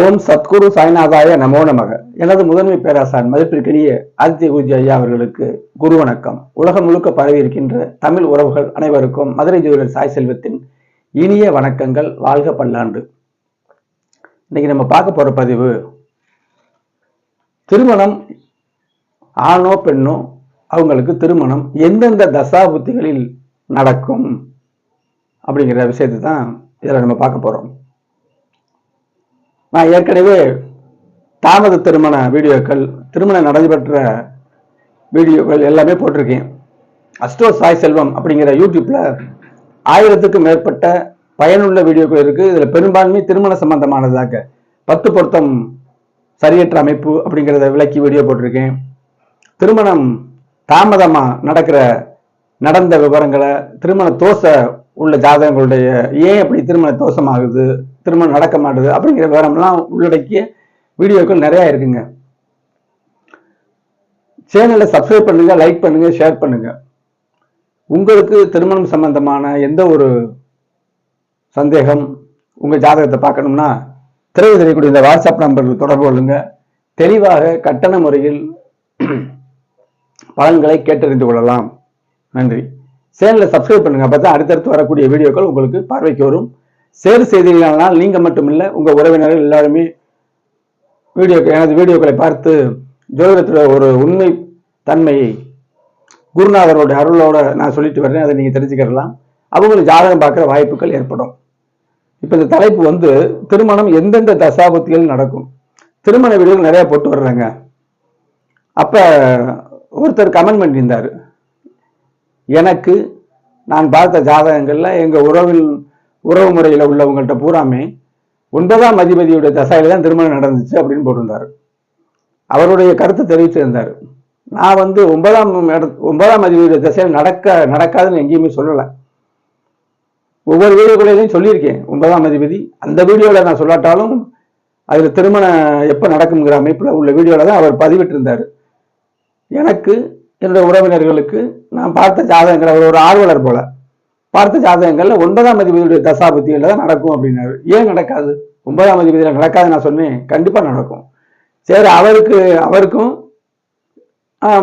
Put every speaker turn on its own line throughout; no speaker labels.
ஓம் சத்குரு சாய்நாதாய நமோ நமக. எனது முதன்மை பேராசான் மதிப்பிற்கினிய ஆதித்ய குருஜி ஐயா அவர்களுக்கு குரு வணக்கம். உலகம் முழுக்க பரவி இருக்கின்ற தமிழ் உறவுகள் அனைவருக்கும் மதுரை ஜோதிடர் சாய் செல்வத்தின் இனிய வணக்கங்கள். வாழ்க பல்லாண்டு. இன்னைக்கு நம்ம பார்க்க போற பதிவு, திருமணம் ஆணோ பெண்ணோ அவங்களுக்கு திருமணம் எந்தெந்த தசாபுத்திகளில் நடக்கும் அப்படிங்கிற விஷயத்தை தான் இதில் நம்ம பார்க்க போறோம். நான் ஏற்கனவே தாமத திருமண வீடியோக்கள், திருமணம் நடைபெற்ற வீடியோக்கள் எல்லாமே போட்டிருக்கேன். அஸ்ட்ரோ சாய் செல்வம் அப்படிங்கிற யூடியூப்ல 1000க்கும் மேற்பட்ட பயனுள்ள வீடியோக்கள் இருக்கு. இதுல பெரும்பான்மை திருமண சம்பந்தமானதாக 10 பொருத்தம் சரியற்ற அமைப்பு அப்படிங்கிறத விளக்கி வீடியோ போட்டிருக்கேன். திருமணம் தாமதமா நடந்த விவரங்களை, திருமண தோச உள்ள ஜாதகங்களுடைய ஏன் அப்படி திருமண தோஷமாகுது, திருமணம் நடக்க மாட்டுது அப்படிங்கிற விவரம்லாம் உள்ளடக்கிய வீடியோக்கள் நிறைய இருக்குங்க. சேனலை சப்ஸ்கிரைப் பண்ணுங்க, லைக் பண்ணுங்க, ஷேர் பண்ணுங்க. உங்களுக்கு திருமணம் சம்பந்தமான எந்த ஒரு சந்தேகம், உங்க ஜாதகத்தை பார்க்கணும்னா திரையில் தெரியக்கூடிய இந்த வாட்ஸ்அப் நம்பருக்கு தொடர்பு கொள்ளுங்க. தெளிவாக கட்டண முறையில் பலன்களை கேட்டறிந்து கொள்ளலாம். நன்றி. சேனலை சப்ஸ்கிரைப் பண்ணுங்க, அப்பதான் அடுத்தடுத்து வரக்கூடிய வீடியோக்கள் உங்களுக்கு பார்வைக்கு வரும். ஷேர் செய்தீர்களானால் நீங்க மட்டும் இல்ல, உங்க உறவினர்கள் எல்லாருமே எனது வீடியோக்களை பார்த்து ஜோதிடத்துல ஒரு உண்மை தன்மையை குருநாதரோட அருளோட நான் சொல்லிட்டு வர்றேன், அதை நீங்க தெரிஞ்சுக்கலாம். அவங்களுக்கு ஜாதகம் பார்க்குற வாய்ப்புகள் ஏற்படும். இப்ப இந்த தலைப்பு வந்து திருமணம் எந்தெந்த தசாபுத்திகள் நடக்கும். திருமண வீடியோகள் நிறைய போட்டு வர்றாங்க. அப்ப ஒருத்தர் கமெண்ட் பண்ணியிருந்தாரு, எனக்கு நான் பார்த்த ஜாதகங்கள்ல எங்க உறவு முறையில் உள்ளவங்கள்ட்ட பூராமே 9ஆம் அதிபதியுடைய தசையில தான் திருமணம் நடந்துச்சு அப்படின்னு போட்டிருந்தாரு. அவருடைய கருத்தை தெரிவிச்சிருந்தாரு. நான் வந்து 9ஆம் அதிபதியுடைய தசையில் நடக்காதுன்னு எங்கேயுமே சொல்லலை. ஒவ்வொரு வீடியோக்களையும் சொல்லியிருக்கேன் 9ஆம் அதிபதி. அந்த வீடியோல நான் சொல்லாட்டாலும் அதுல திருமணம் எப்ப நடக்குங்கிற அமைப்புல உள்ள வீடியோல தான் அவர் பதிவிட்டிருந்தாரு. எனக்கு, என்னுடைய உறவினர்களுக்கு நான் பார்த்த ஜாதகங்கள், அவர் ஒரு ஆர்வலர் போல பார்த்த ஜாதகங்கள்ல 9ஆம் அதிபதியுடைய தசாபுத்தியில தான் நடக்கும் அப்படின்னாரு. ஏன் நடக்காது? 9ஆம் அதிபதியில நடக்காது நான் சொன்னேன். கண்டிப்பா நடக்கும். சரி, அவருக்கும்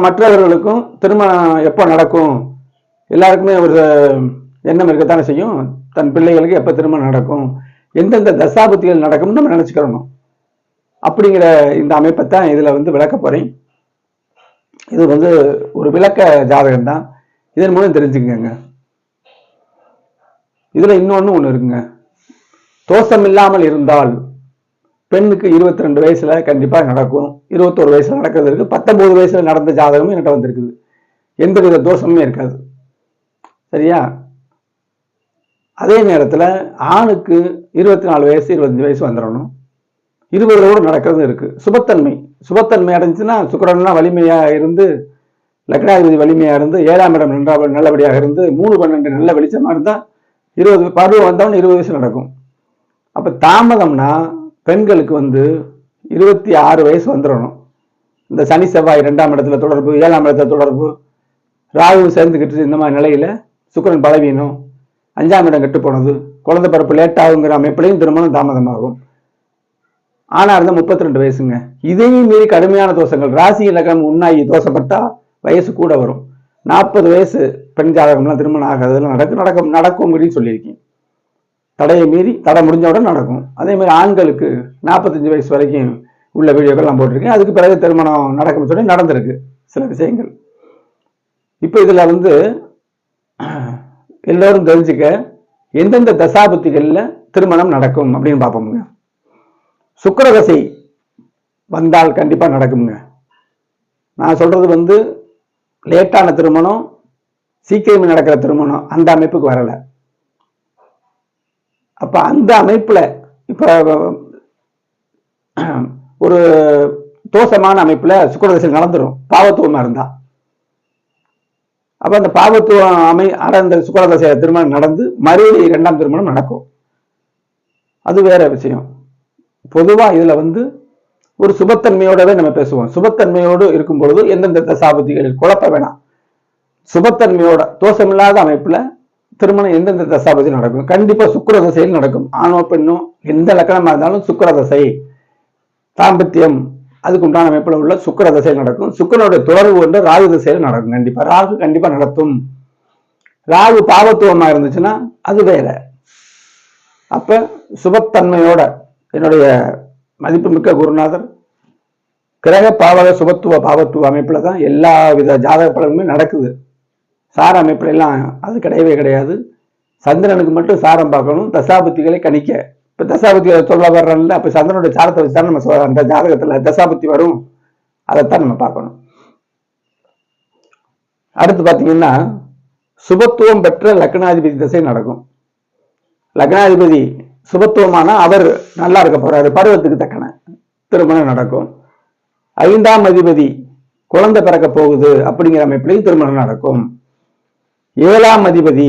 மற்றவர்களுக்கும் திருமணம் எப்போ நடக்கும், எல்லாருக்குமே ஒரு எண்ணம் இருக்கத்தானே செய்யும். தன் பிள்ளைகளுக்கு எப்ப திருமணம் நடக்கும், எந்தெந்த தசாபுத்திகள் நடக்கும்னு நம்ம நினைச்சுக்கிறணும். அப்படிங்கிற இந்த அமைப்பை தான் இதுல வந்து விளக்க போறேன். இது வந்து ஒரு விளக்க ஜாதகம் தான், இதன் மூலம் தெரிஞ்சுக்கங்க. இதுல ஒண்ணு இருக்குங்க. தோஷம் இல்லாமல் இருந்தால் பெண்ணுக்கு 22 வயசுல கண்டிப்பா நடக்கும், 21 வயசுல நடக்கிறது இருக்கு, 19 வயசுல நடந்த ஜாதகமும் என்கிட்ட வந்திருக்குது. எந்தவித தோஷமுமே இருக்காது. சரியா? அதே நேரத்துல ஆணுக்கு 24 வயசு 25 வயசு வந்துடணும். 20 நடக்கிறது இருக்கு. சுபத்தன்மை அடைஞ்சுன்னா சுக்கிரன்னா வலிமையா இருந்து, லக்னாதிபதி வலிமையா இருந்து, 7ஆம் இடம் நல்லபடியாக இருந்து, 3-12 நல்ல வெளிச்சமா இருந்தா 20 பருவம் வந்தவன் 20 வயசு நடக்கும். அப்ப தாமதம்னா பெண்களுக்கு வந்து 26 வயசு வந்துடணும். இந்த சனி செவ்வாய் 2ஆம் இடத்துல தொடர்பு, 7ஆம் இடத்துல தொடர்பு, ராகு சேர்ந்துக்கிட்டு இந்த மாதிரி நிலையில சுக்கிரன் பலவீனம், 5ஆம் இடம் கெட்டு போனது, குழந்தை பிறப்பு லேட் ஆகுங்கிற அமைப்புலையும் திருமணம் தாமதமாகும். ஆனா இருந்தா 32 வயசுங்க. இதையும் மீறி கடுமையான தோஷங்கள், ராசி இலக்கம் உண்ணாகி தோஷப்பட்டா வயசு கூட வரும். 40 வயசு பெண் ஜாதகம்லாம் திருமணம் ஆகாதெல்லாம் நடக்கும் சொல்லியிருக்கேன். தடையை மீறி தடை முடிஞ்சவுடன் நடக்கும். அதே மாதிரி ஆண்களுக்கு 45 வயசு வரைக்கும் உள்ள வீடியோக்கள் நான் போட்டிருக்கேன். அதுக்கு பிறகு திருமணம் நடக்கும்னு சொல்லி நடந்திருக்கு சில விஷயங்கள். இப்ப இதுல வந்து எல்லோரும் தெரிஞ்சுக்க எந்தெந்த தசாபுத்திகள்ல திருமணம் நடக்கும் அப்படின்னு பார்ப்போமுங்க. சுக்கிரதசை வந்தால் கண்டிப்பா நடக்குங்க. நான் சொல்றது வந்து லேட்டான திருமணம், சீக்கிரமே நடக்கிற திருமணம், அந்த அமைப்புக்கு வரல. அப்ப அந்த அமைப்புல இப்ப ஒரு தோஷமான அமைப்புல சுக்கிரதசை நடந்துடும், பாவத்துவமா இருந்தா. அப்ப அந்த பாவத்துவம் அடைந்த சுக்கிரதசை திருமணம் நடந்து மறுபடியும் 2ஆம் திருமணம் நடக்கும். அது வேற விஷயம். பொதுவா இதுல வந்து ஒரு சுபத்தன்மையோடவே நம்ம பேசுவோம். சுபத்தன்மையோடு இருக்கும் பொழுது எந்தெந்த தசாபுத்திகளில் குழப்ப வேணாம். சுபத்தன்மையோட தோஷமில்லாத அமைப்புல திருமணம் எந்தெந்த தசாபதி நடக்கும். கண்டிப்பா சுக்கிர தசையில் நடக்கும். ஆணோ பெண்ணோ எந்த லக்கணமா இருந்தாலும் சுக்கிர தசை தாம்பத்தியம் அதுக்கு உண்டான அமைப்புல உள்ள சுக்கிர திசையில் நடக்கும். சுக்கிரனுடைய தொடர்பு வந்து ராகு திசையில் நடக்கும். ராகு கண்டிப்பா நடத்தும். ராகு பாவத்துவமா இருந்துச்சுன்னா அது வேற. அப்ப சுபத்தன்மையோட என்னுடைய மதிப்புமிக்க குருநாதர் கிரக பாவக சுபத்துவ பாவத்துவ அமைப்புல தான் எல்லா வித ஜாதக பலனுமே நடக்குது. சார அமைப்புல எல்லாம் அது கிடையவே கிடையாது. சந்திரனுக்கு மட்டும் சாரம் பார்க்கணும், தசாபுத்திகளை கணிக்க. இப்ப தசாபுத்திகளை சொல்ல வர்றோம்ல, அப்ப சந்திரனுடைய சாரத்தை வச்சுதான் நம்ம அந்த ஜாதகத்துல தசாபுத்தி வரும், அதைத்தான் நம்ம பார்க்கணும். அடுத்து பாத்தீங்கன்னா சுபத்துவம் பெற்ற லக்னாதிபதி திசை நடக்கும். லக்னாதிபதி சுபத்துவமான அவர் நல்லா இருக்க போறாரு, பருவத்துக்கு தக்கன திருமணம் நடக்கும். 5ஆம் அதிபதி குழந்தை பிறக்க போகுது அப்படிங்கிற அமைப்பிலையும் திருமணம் நடக்கும். 7ஆம் அதிபதி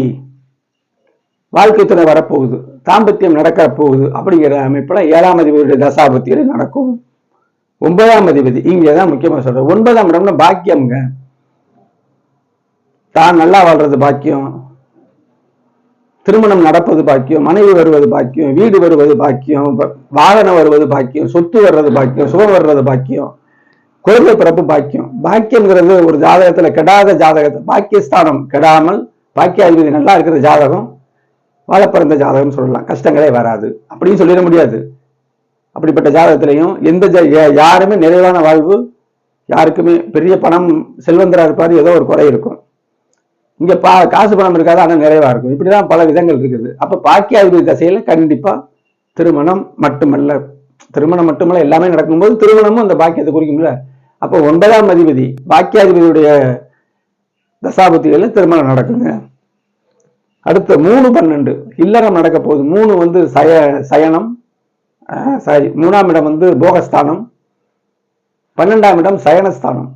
வாழ்க்கை துணை வரப்போகுது, தாம்பத்தியம் நடக்க போகுது அப்படிங்கிற அமைப்புல 7ஆம் அதிபதியுடைய தசாபத்தியில் நடக்கும். 9ஆம் அதிபதி இங்கதான் முக்கியமா சொல்றேன். 9ஆம் இடம்னா பாக்கியம்ங்க. தான் நல்லா வாழ்றது பாக்கியம், திருமணம் நடப்பது பாக்கியம், மனைவி வருவது பாக்கியம், வீடு வருவது பாக்கியம், வாகனம் வருவது பாக்கியம், சொத்து வர்றது பாக்கியம், சுகம் வர்றது பாக்கியம், குழந்தை பிறப்பு பாக்கியம். பாக்கியம்ங்கிறது ஒரு ஜாதகத்துல கெடாத ஜாதகத்தை, பாக்கியஸ்தானம் கெடாமல் பாக்கியாதிபதி நல்லா இருக்கிற ஜாதகம் வாழ பிறந்த ஜாதகம் சொல்லலாம். கஷ்டங்களே வராது அப்படின்னு சொல்லிட முடியாது. அப்படிப்பட்ட ஜாதகத்திலையும் எந்த யாருமே நிறைவான வாழ்வு, யாருக்குமே பெரிய பணம் செல்வந்தரா இருப்பாரு, ஏதோ ஒரு குறை இருக்கும். இங்க காசு பணம் இருக்காது, ஆனா நிறைவா இருக்கும். இப்படிதான் பல விதங்கள் இருக்குது. அப்ப பாக்கியாதிபதி தசையில கண்டிப்பா திருமணம் மட்டுமல்ல எல்லாமே நடக்கும்போது திருமணமும் அந்த பாக்கியத்தை குறிக்கும்ல. அப்போ 9ஆம் அதிபதி பாக்கியாதிபதியுடைய தசாபுத்திகள்ல திருமணம் நடக்குங்க. அடுத்த 3-12 இல்லறம் நடக்க போகுது. 3 வந்து சயனம், 3ஆம் இடம் வந்து போகஸ்தானம், 12ஆம் இடம் சயனஸ்தானம்.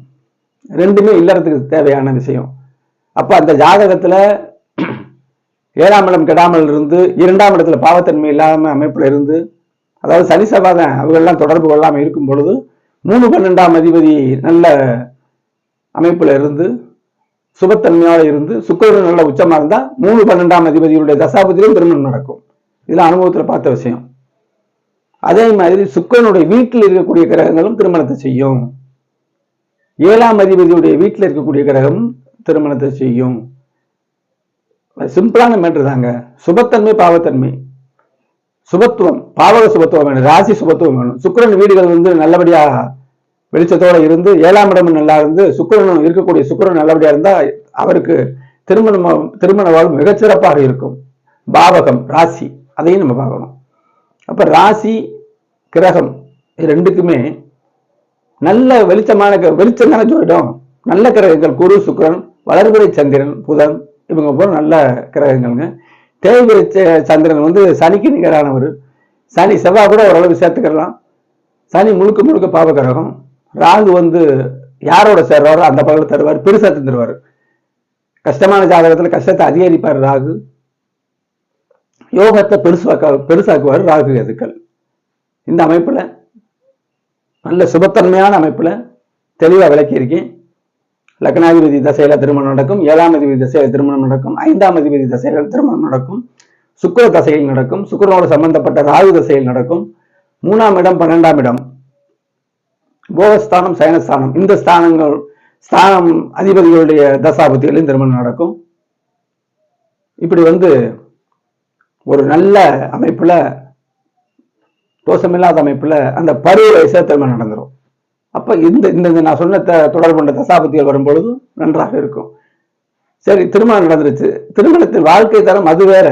ரெண்டுமே இல்லறத்துக்கு தேவையான விஷயம். அப்ப அந்த ஜாதகத்துல 7ஆம் இடம் கெடாமல் இருந்து 2ஆம் இடத்துல பாவத்தன்மை இல்லாம அமைப்புல இருந்து, அதாவது சனி செவ்வாய் அவங்கெல்லாம் தொடர்பு கொள்ளாம இருக்கும் பொழுது 3-12ஆம் அதிபதி நல்ல அமைப்புல இருந்து சுபத்தன்மையோட இருந்து சுக்கிரன் நல்ல உச்சமா இருந்தா 3-12ஆம் அதிபதியுடைய தசாபதியிலும் திருமணம் நடக்கும். இதெல்லாம் அனுபவத்துல பார்த்த விஷயம். அதே மாதிரி சுக்கிரனுடைய வீட்டில் இருக்கக்கூடிய கிரகங்களும் திருமணத்தை செய்யும். 7ஆம் அதிபதியுடைய வீட்டில் இருக்கக்கூடிய கிரகம் திருமணத்தை செய்யும். சிம்பிளான மேட்ரு தாங்க. சுபத்தன்மை பாவத்தன்மை, சுபத்துவம் பாவக சுபத்துவம் வேணும், ராசி சுபத்துவம் வேணும். சுக்கிரன் வீடுகள் வந்து நல்லபடியா வெளிச்சத்தோட இருந்து 7ஆம் இடமும் நல்லா இருந்து சுக்கிரனும் இருக்கக்கூடிய சுக்கிரன் நல்லபடியா இருந்தா அவருக்கு திருமண வாழ்வு மிகச்சிறப்பாக இருக்கும். பாவகம் ராசி அதையும் நம்ம பார்க்கணும். அப்ப ராசி கிரகம் ரெண்டுக்குமே நல்ல வெளிச்சம் தானே ஜோதிடம். நல்ல கிரகங்கள் குரு சுக்கிரன், வளர்பிறை சந்திரன் புதன், இவங்க போல நல்ல கிரகங்கள்ங்க. தேய்பிறை சந்திரன் வந்து சனிக்கு நிகரானவர். சனி செவ்வாய் கூட ஓரளவு சேர்த்துக்கலாம். சனி முழுக்க பாவ கிரகம். ராகு வந்து யாரோட சேர்றாரோ அந்த பகல தருவார், பெருசா தந்துருவார். கஷ்டமான ஜாதகத்துல கஷ்டத்தை அதிகரிப்பார் ராகு. யோகத்தை பெருசாக்குவார் ராகு எதுக்கள். இந்த அமைப்புல நல்ல சுபத்தன்மையான அமைப்புல தெளிவா விளக்கியிருக்கேன். லக்னாதிபதி தசையில திருமணம் நடக்கும், 7ஆம் அதிபதி தசையில திருமணம் நடக்கும், 5ஆம் அதிபதி தசையில திருமணம் நடக்கும், சுக்கிர தசையில் நடக்கும், சுக்கிரனோடு சம்பந்தப்பட்ட ராகு தசையில் நடக்கும். 3ஆம் இடம் 12ஆம் இடம் போகஸ்தானம் சயனஸ்தானம், இந்த ஸ்தானம் அதிபதிகளுடைய தசாபுத்திகளையும் திருமணம் நடக்கும். இப்படி வந்து ஒரு நல்ல அமைப்புல தோஷமில்லாத அமைப்புல அந்த பருவ வயசுல திருமணம் நடந்துடும். அப்ப இந்த நான் சொன்ன தொடர்பு கொண்ட தசாபுத்திகள் வரும்பொழுது நன்றாக இருக்கும். சரி, திருமணம் நடந்துருச்சு. திருமணத்தின் வாழ்க்கை தரம் அது வேற,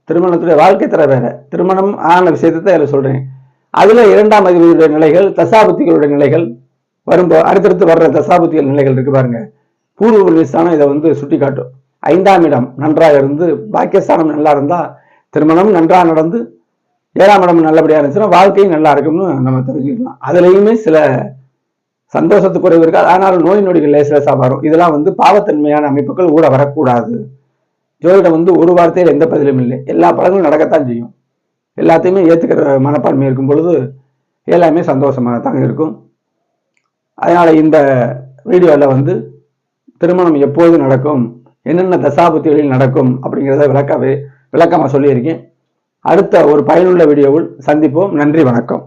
திருமணத்துடைய வாழ்க்கை தரம் வேற. திருமணம் ஆன விஷயத்தை அதில் சொல்றேன். அதுல 2ஆம் அதிபதியுடைய நிலைகள், தசாபுத்திகளுடைய நிலைகள் வரும்போது அடுத்தடுத்து வர்ற தசாபுத்திகள் நிலைகள் இருக்கு பாருங்க. பூர்வ புண்ணியஸ்தானம் இதை வந்து சுட்டி காட்டும். 5ஆம் இடம் நன்றாக இருந்து பாக்கியஸ்தானம் நல்லா இருந்தா திருமணம் நன்றாக நடந்து 7ஆம் இடம் நல்லபடியா இருந்துச்சுன்னா வாழ்க்கையும் நல்லா இருக்கும்னு நம்ம தெரிஞ்சுக்கலாம். அதுலயுமே சில சந்தோஷத்து குறைவு இருக்காது, ஆனால் நோய் நொடிகள் லேசா வரும். இதெல்லாம் வந்து பாவத்தன்மையான அமைப்புகள் கூட வரக்கூடாது. ஜோதிடம் வந்து ஒரு வார்த்தையில் எந்த பதிலும் இல்லை. எல்லா பலங்களும் நடக்கத்தான் செய்யும். எல்லாத்தையுமே ஏற்றுக்கிற மனப்பான்மை இருக்கும் பொழுது எல்லாமே சந்தோஷமாக தான் இருக்கும். அதனால இந்த வீடியோவில் வந்து திருமணம் எப்போது நடக்கும், என்னென்ன தசாபுத்திகளில் நடக்கும் அப்படிங்கிறத விளக்கமாக சொல்லியிருக்கேன். அடுத்த ஒரு பயனுள்ள வீடியோவில் சந்திப்போம். நன்றி, வணக்கம்.